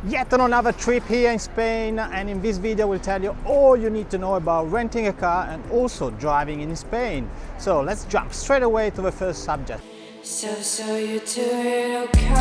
Yet on another trip here in Spain, and in this video we'll tell you all you need to know about renting a car and also driving in Spain. So let's jump straight away to the first subject. So you do it okay,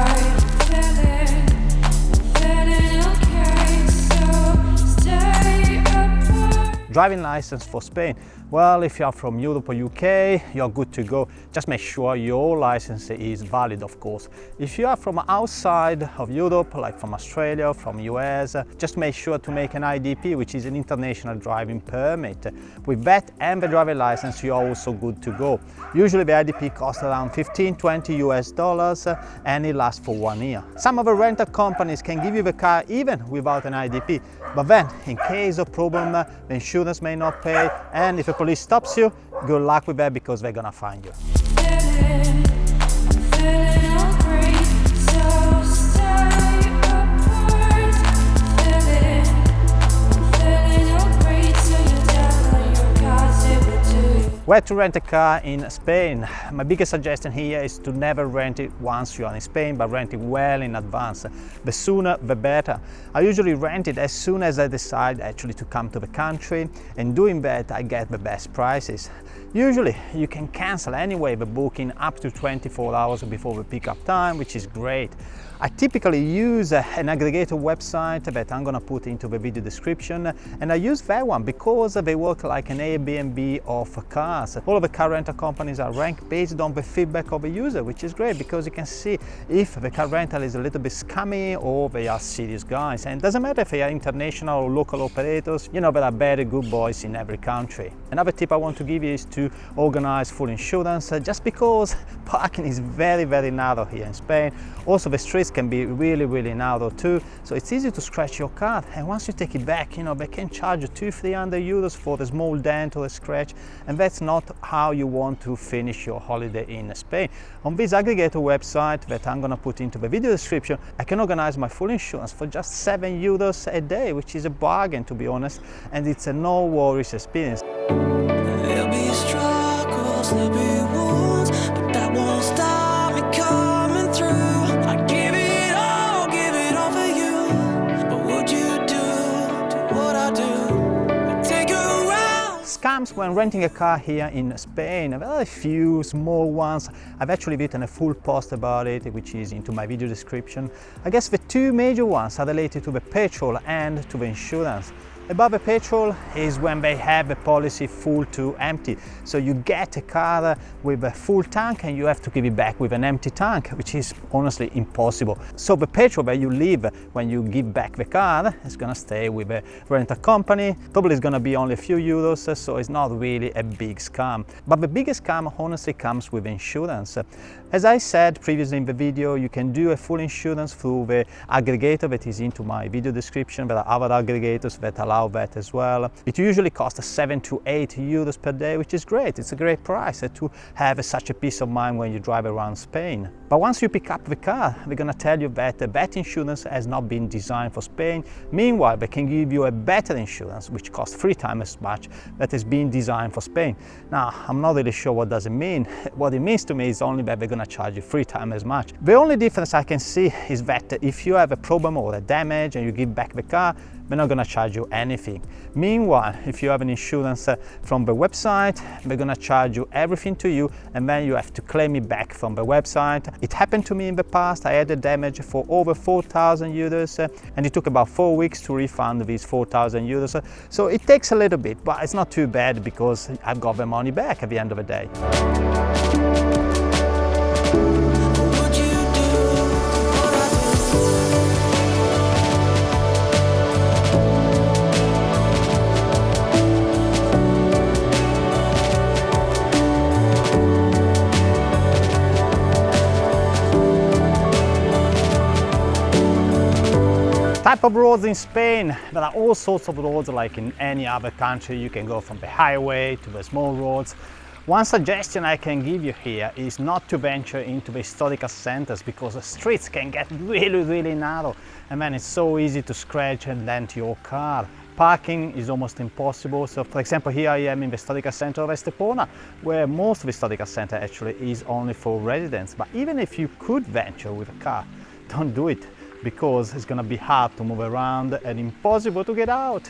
feeling okay, so stay apart. Driving license for Spain. Well, if you are from Europe or UK, you're good to go. Just make sure your license is valid, of course. If you are from outside of Europe, like from Australia, from US, just make sure to make an IDP, which is an international driving permit. With that and the driving license, you are also good to go. Usually the IDP costs around 15-20 US dollars and it lasts for 1 year. Some of the rental companies can give you the car even without an IDP, but then in case of problem, the insurance may not pay, and if the police stops you, good luck with that because they're gonna find you. Feeling all great, so stay apart. Feeling all great, so you download your car's able to. Where to rent a car in Spain? My biggest suggestion here is to never rent it once you are in Spain, but rent it well in advance. The sooner the better. I usually rent it as soon as I decide actually to come to the country, and doing that I get the best prices. Usually you can cancel anyway the booking up to 24 hours before the pickup time, which is great. I typically use an aggregator website that I'm gonna put into the video description, and I use that one because they work like an Airbnb of cars. All of the car rental companies are ranked based on the feedback of the user, which is great because you can see if the car rental is a little bit scummy or they are serious guys. And it doesn't matter if they are international or local operators, you know, there are very good boys in every country. Another tip I want to give you is to organize full insurance, just because parking is very narrow here in Spain. Also the streets can be really narrow too, so it's easy to scratch your car, and once you take it back, you know, they can charge you 200-300 euros for the small dent or a scratch, and that's not how you want to finish your holiday in Spain. On this aggregator website that I'm gonna put into the video description, I can organize my full insurance for just 7 euros a day, which is a bargain to be honest, and it's a no worries experience. There'll be struggles, there'll be wounds, but that won't stop me coming through. I give it all for you. But would you do what I do? I take you around. Scams when renting a car here in Spain. There are a few small ones. I've actually written a full post about it, which is into my video description. I guess the two major ones are related to the petrol and to the insurance. Above the petrol is when they have the policy full to empty. So you get a car with a full tank and you have to give it back with an empty tank, which is honestly impossible. So the petrol that you leave when you give back the car is gonna stay with the rental company. Probably it's gonna be only a few euros, so it's not really a big scam. But the biggest scam honestly comes with insurance. As I said previously in the video, you can do a full insurance through the aggregator that is into my video description. There are other aggregators that allow that as well. It usually costs 7 to 8 euros per day, which is great. It's a great price to have such a peace of mind when you drive around Spain. But once you pick up the car, they're gonna tell you that that insurance has not been designed for Spain. Meanwhile, they can give you a better insurance, which costs 3 times as much, that is being designed for Spain. Now, I'm not really sure what does it mean. What it means to me is only that they're gonna charge you 3 times as much. The only difference I can see is that if you have a problem or a damage and you give back the car, they're not gonna charge you anything. Meanwhile, if you have an insurance from the website, they're gonna charge you everything to you, and then you have to claim it back from the website. It happened to me in the past. I had a damage for over 4,000 euros, and it took about 4 weeks to refund these 4,000 euros. So it takes a little bit, but it's not too bad because I've got the money back at the end of the day. Type of roads in Spain. There are all sorts of roads like in any other country. You can go from the highway to the small roads. One suggestion I can give you here is not to venture into the historical centers because the streets can get really narrow, and then it's so easy to scratch and dent your car. Parking is almost impossible. So for example, here I am in the historical center of Estepona, where most of the historical center actually is only for residents. But even if you could venture with a car, don't do it. because it's gonna be hard to move around and impossible to get out.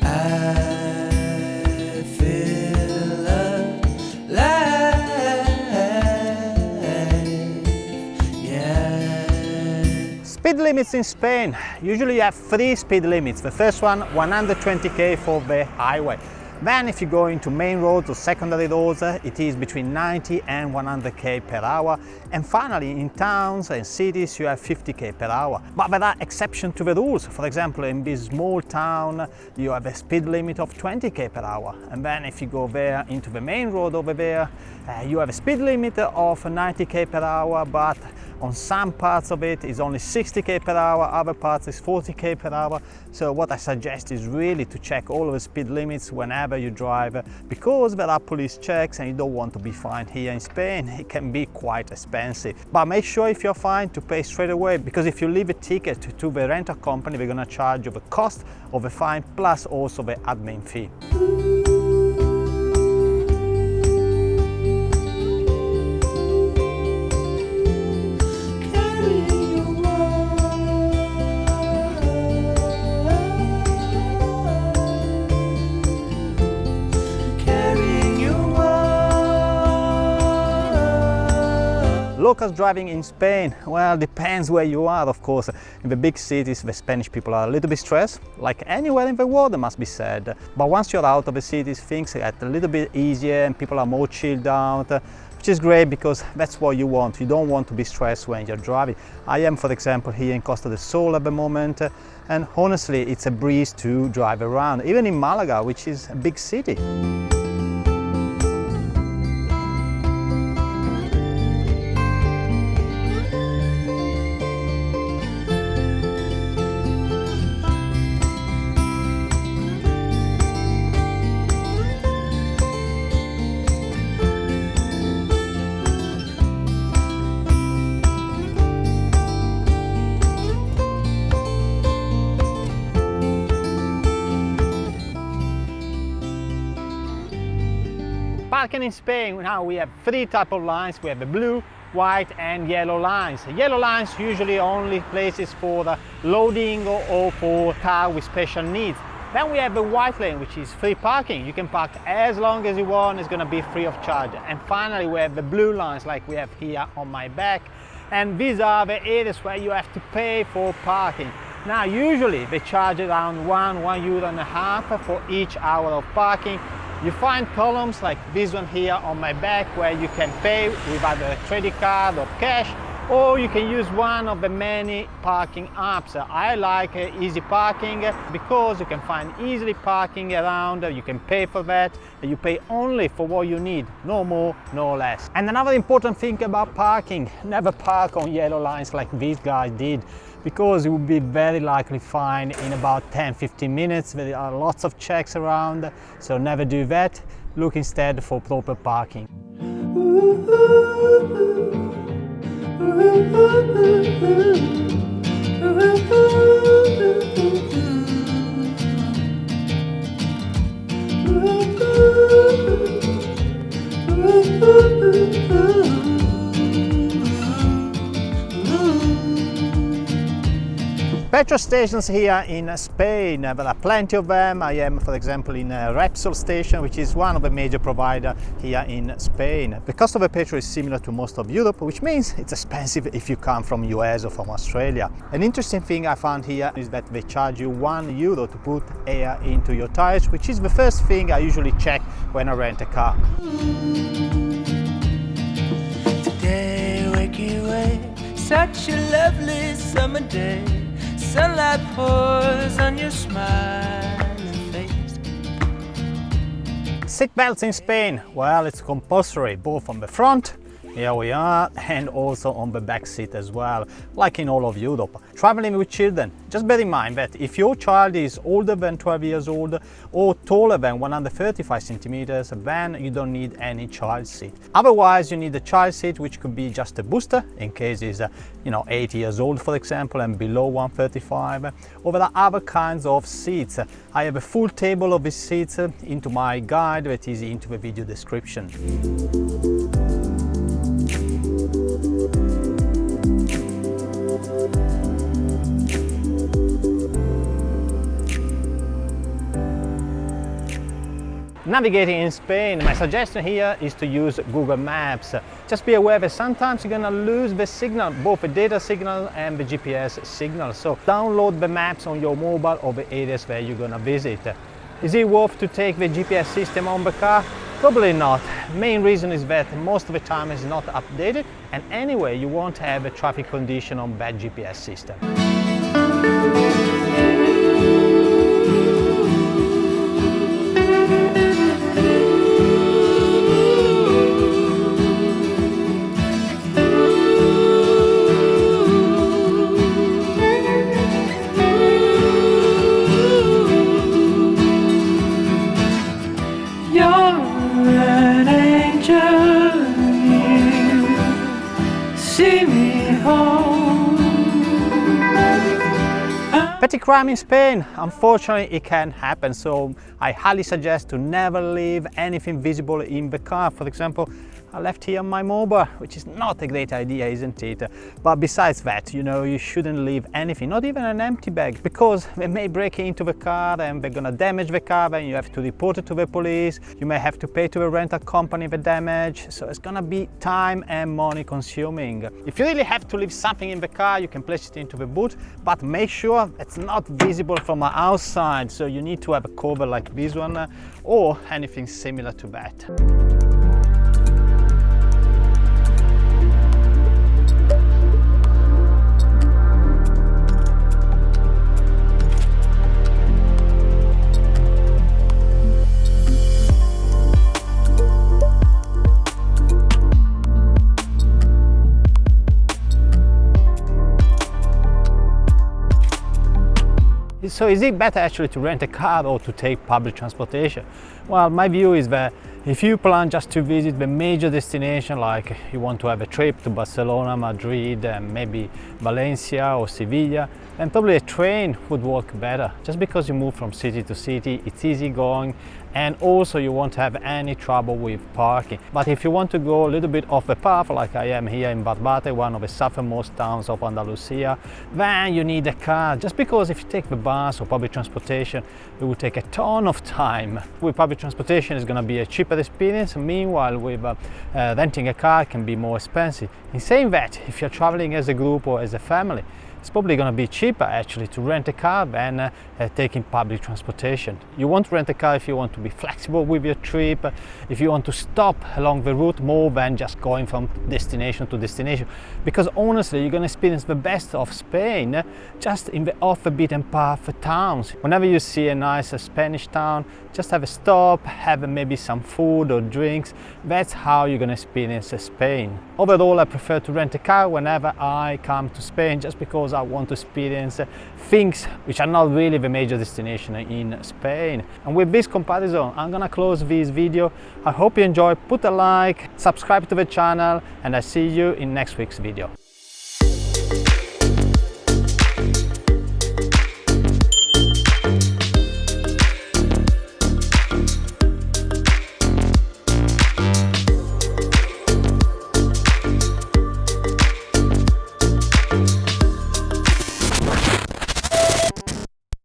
I feel alive, yeah. Speed limits in Spain. Usually you have 3 speed limits. The first one, 120 km for the highway. Then if you go into main roads or secondary roads, it is between 90 and 100 km per hour. And finally, in towns and cities, you have 50 km per hour. But there are exceptions to the rules. For example, in this small town, you have a speed limit of 20 km per hour. And then if you go there into the main road over there, you have a speed limit of 90 km per hour, but on some parts of it is only 60 km per hour, other parts is 40 km per hour. So what I suggest is really to check all of the speed limits whenever you drive, because there are police checks and you don't want to be fined here in Spain. It can be quite expensive. But make sure if you're fined to pay straight away, because if you leave a ticket to the rental company, they're gonna charge you the cost of the fine plus also the admin fee. Locals driving in Spain, well, depends where you are, of course. In the big cities, the Spanish people are a little bit stressed, like anywhere in the world, it must be said. But once you're out of the cities, things get a little bit easier and people are more chilled out, which is great because that's what you want. You don't want to be stressed when you're driving. I am, for example, here in Costa del Sol at the moment, and honestly, it's a breeze to drive around, even in Malaga, which is a big city. Parking in Spain, now we have 3 types of lines. We have the blue, white and yellow lines. Yellow lines usually only places for the loading or for car with special needs. Then we have the white lane, which is free parking. You can park as long as you want, it's going to be free of charge. And finally we have the blue lines like we have here on my back. And these are the areas where you have to pay for parking. Now usually they charge around €1.50 for each hour of parking. You find columns like this one here on my back where you can pay with either a credit card or cash, or you can use one of the many parking apps. I like Easy Parking because you can find easily parking around, you can pay for that, and you pay only for what you need, no more, no less. And another important thing about parking, never park on yellow lines like these guys did, because you will be very likely fined in about 10-15 minutes. There are lots of checks around, so never do that. Look instead for proper parking. Petrol stations here in Spain, there are plenty of them. I am, for example, in a Repsol station, which is one of the major providers here in Spain. The cost of a petrol is similar to most of Europe, which means it's expensive if you come from US or from Australia. An interesting thing I found here is that they charge you €1 to put air into your tires, which is the first thing I usually check when I rent a car. Today, waking away, such a lovely summer day. Sunlight pours on your smiling face. Seat belts in Spain, well, it's compulsory, both on the front, here we are, and also on the back seat as well, like in all of Europe. Traveling with children, just bear in mind that if your child is older than 12 years old or taller than 135 centimeters, then you don't need any child seat. Otherwise, you need a child seat, which could be just a booster in case it's 8 years old, for example, and below 135. Or there are other kinds of seats. I have a full table of these seats into my guide that is into the video description. Navigating in Spain, my suggestion here is to use Google Maps. Just be aware that sometimes you're gonna lose the signal, both the data signal and the GPS signal. So download the maps on your mobile of the areas where you're gonna visit. Is it worth to take the GPS system on the car? Probably not. Main reason is that most of the time it's not updated, and anyway you won't have a traffic condition on that GPS system. Petty crime in Spain, unfortunately it can happen, so I highly suggest to never leave anything visible in the car. For example, I left here my mobile, which is not a great idea, isn't it? But besides that, you know, you shouldn't leave anything, not even an empty bag, because they may break into the car and they're gonna damage the car, and you have to report it to the police. You may have to pay to the rental company the damage, so it's gonna be time and money consuming. If you really have to leave something in the car, you can place it into the boot, but make sure it's not visible from the outside, so you need to have a cover like this one or anything similar to that. So is it better actually to rent a car or to take public transportation? Well, my view is that if you plan just to visit the major destination, like you want to have a trip to Barcelona, Madrid, and maybe Valencia or Sevilla, then probably a train would work better. Just because you move from city to city, it's easy going, and also you won't have any trouble with parking. But if you want to go a little bit off the path, like I am here in Barbate, one of the southernmost towns of Andalusia, then you need a car. Just because if you take the bus or public transportation, it will take a ton of time. With public transportation, it's going to be a cheaper experience. Meanwhile, with renting a car, it can be more expensive. In saying that, if you're traveling as a group or as a family, it's probably going to be cheaper actually to rent a car than taking public transportation. You want to rent a car if you want to be flexible with your trip, if you want to stop along the route more than just going from destination to destination. Because honestly, you're going to experience the best of Spain just in the off the beaten path towns. Whenever you see a nice Spanish town, just have a stop, have maybe some food or drinks. That's how you're going to experience Spain. Overall, I prefer to rent a car whenever I come to Spain, just because I want to experience things which are not really the major destination in Spain. And with this comparison, I'm gonna close this video. I hope you enjoy. Put a like, subscribe to the channel, and I see you in next week's video.